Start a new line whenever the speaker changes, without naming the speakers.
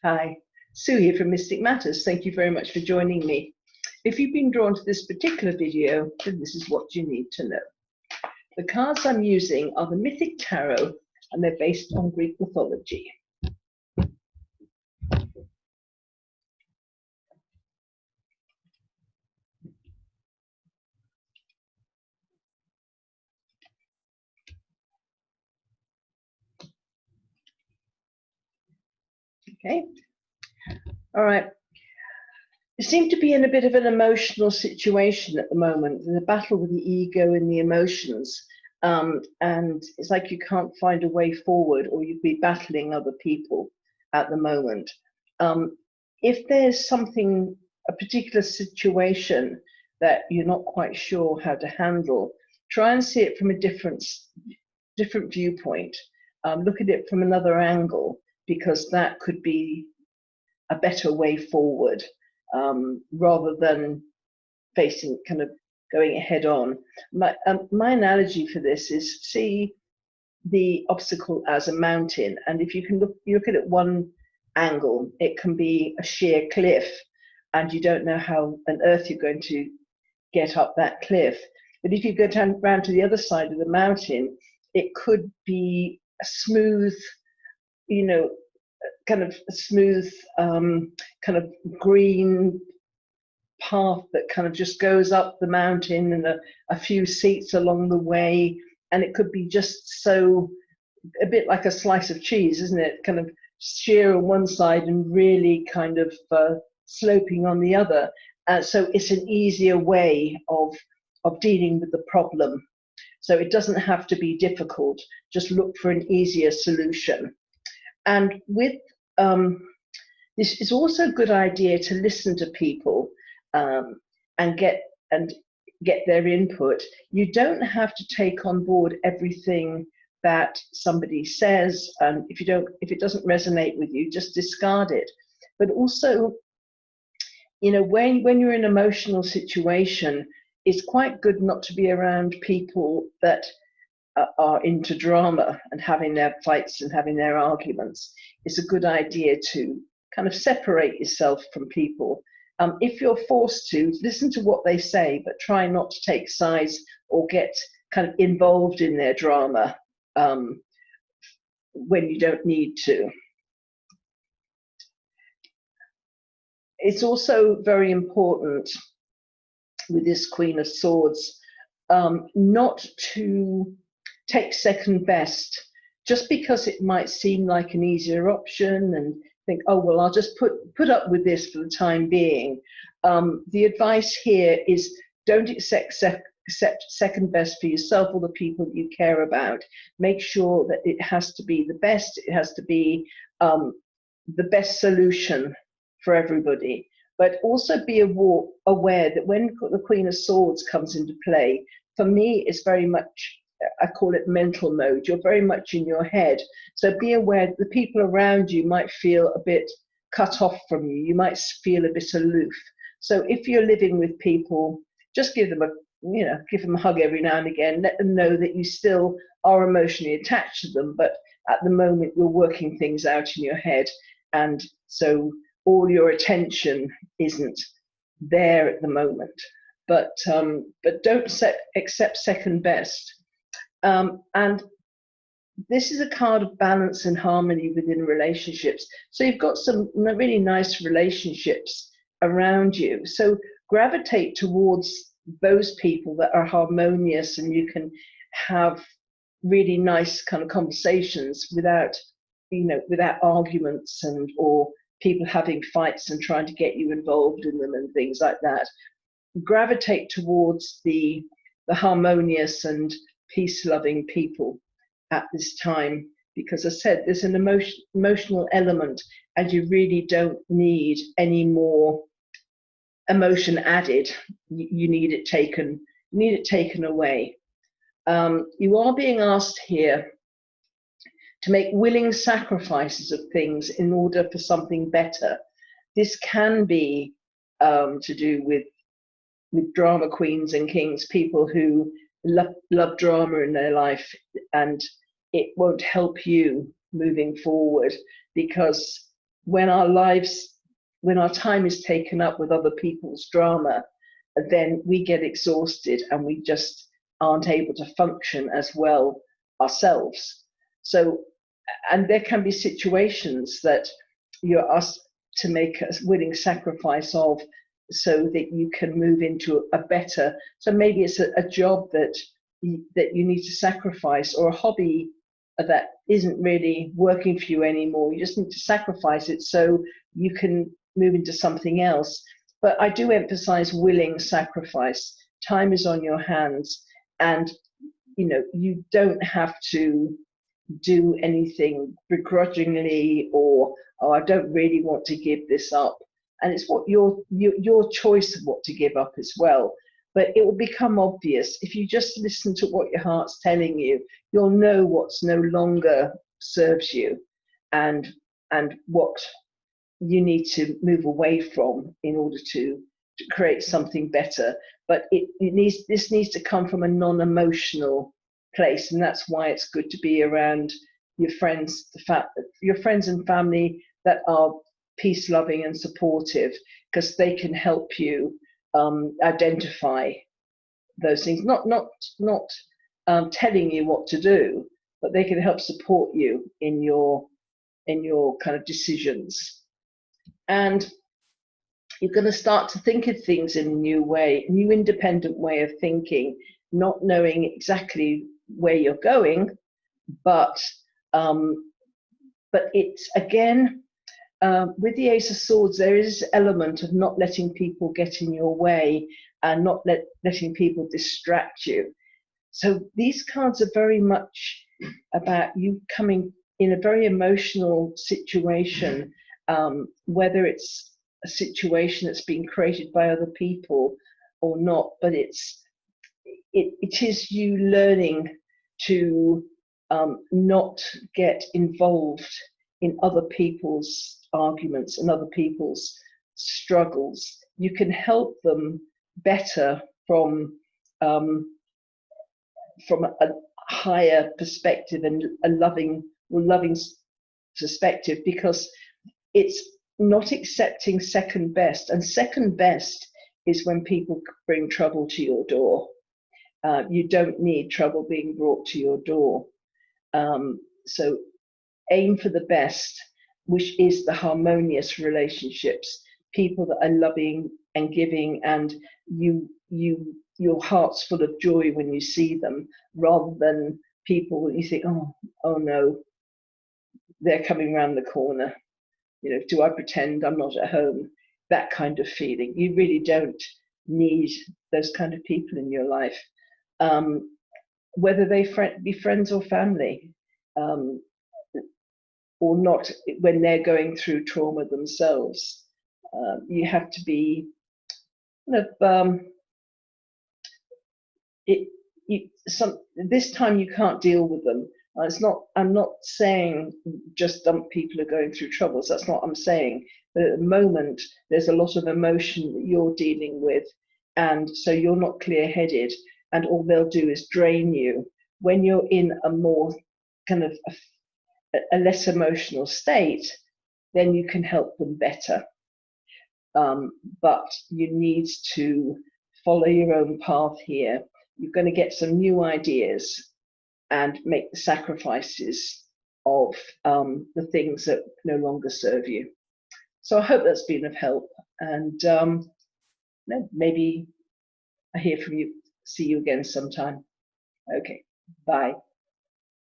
Hi, Sue here from Mystic Matters. Thank you very much for joining me. If you've been drawn to this particular video, then this is what you need to know. The cards I'm using are the Mythic Tarot, and they're based on Greek mythology. Okay, all right. You seem to be in a bit of an emotional situation at the moment, in a battle with the ego and the emotions. And it's like you can't find a way forward, or you'd be battling other people at the moment. If there's something, a particular situation that you're not quite sure how to handle, try and see it from a different viewpoint. Look at it from another angle, because that could be a better way forward, rather than facing, kind of going head on. My analogy for this is, see the obstacle as a mountain, and if you can look at it one angle, it can be a sheer cliff, and you don't know how on earth you're going to get up that cliff. But if you go down round to the other side of the mountain, it could be a smooth, kind of a smooth, kind of green path that kind of just goes up the mountain, and a few seats along the way, and it could be just so, a bit like a slice of cheese, isn't it? Kind of sheer on one side and really kind of sloping on the other. So it's an easier way of dealing with the problem. So it doesn't have to be difficult. Just look for an easier solution. And with this is also a good idea to listen to people, and get their input. You don't have to take on board everything that somebody says, and if it doesn't resonate with you, just discard it. But also, when you're in an emotional situation, it's quite good not to be around people that are into drama and having their fights and having their arguments. It's a good idea to kind of separate yourself from people. If you're forced to, listen to what they say, but try not to take sides or get kind of involved in their drama when you don't need to. It's also very important with this Queen of Swords not to take second best, just because it might seem like an easier option, and think, oh well, I'll just put up with this for the time being. The advice here is, don't accept second best for yourself or the people that you care about. Make sure that it has to be the best. It has to be the best solution for everybody. But also be aware that when the Queen of Swords comes into play, for me, it's very much, I call it mental mode. You're very much in your head. So be aware that the people around you might feel a bit cut off from you. You might feel a bit aloof. So if you're living with people, just give them a hug every now and again. Let them know that you still are emotionally attached to them, but at the moment you're working things out in your head, and so all your attention isn't there at the moment. But don't accept second best. And this is a card of balance and harmony within relationships. So you've got some really nice relationships around you. So gravitate towards those people that are harmonious, and you can have really nice kind of conversations without arguments or people having fights and trying to get you involved in them and things like that. Gravitate towards the harmonious and peace-loving people at this time, because as I said, there's an emotional element, and you really don't need any more emotion added. You need it taken away. You are being asked here to make willing sacrifices of things in order for something better. This can be to do with drama queens and kings, people who love drama in their life, and it won't help you moving forward, because when our time is taken up with other people's drama, then we get exhausted and we just aren't able to function as well ourselves. So, and there can be situations that you're asked to make a willing sacrifice of, so that you can move into a better, so maybe it's a job that you need to sacrifice, or a hobby that isn't really working for you anymore. You just need to sacrifice it so you can move into something else. But I do emphasize willing sacrifice. Time is on your hands, and you don't have to do anything begrudgingly, or I don't really want to give this up. And it's what your choice of what to give up as well. But it will become obvious if you just listen to what your heart's telling you. You'll know what's no longer serves you, and what you need to move away from in order to create something better. But this needs to come from a non-emotional place, and that's why it's good to be around your friends, your friends and family that are peace-loving and supportive, because they can help you identify those things. Not telling you what to do, but they can help support you in your kind of decisions. And you're going to start to think of things in a new independent way of thinking, not knowing exactly where you're going, but it's again, with the Ace of Swords, there is this element of not letting people get in your way and not letting people distract you. So these cards are very much about you coming in a very emotional situation, whether it's a situation that's been created by other people or not, but it is you learning to not get involved in other people's arguments and other people's struggles. You can help them better from a higher perspective and a loving perspective, because it's not accepting second best. And second best is when people bring trouble to your door. You don't need trouble being brought to your door. So aim for the best, which is the harmonious relationships, people that are loving and giving, and your heart's full of joy when you see them, rather than people that you think, oh no, they're coming around the corner. Do I pretend I'm not at home? That kind of feeling. You really don't need those kind of people in your life, whether they be friends or family, or not, when they're going through trauma themselves. You have to be this time you can't deal with them. I'm not saying just dump people are going through troubles. That's not what I'm saying. But at the moment, there's a lot of emotion that you're dealing with, and so you're not clear-headed, and all they'll do is drain you. When you're in a more kind of a less emotional state, then you can help them better. But you need to follow your own path here. You're going to get some new ideas and make the sacrifices of the things that no longer serve you. So I hope that's been of help, and maybe I hear from you, see you again sometime. Okay, bye.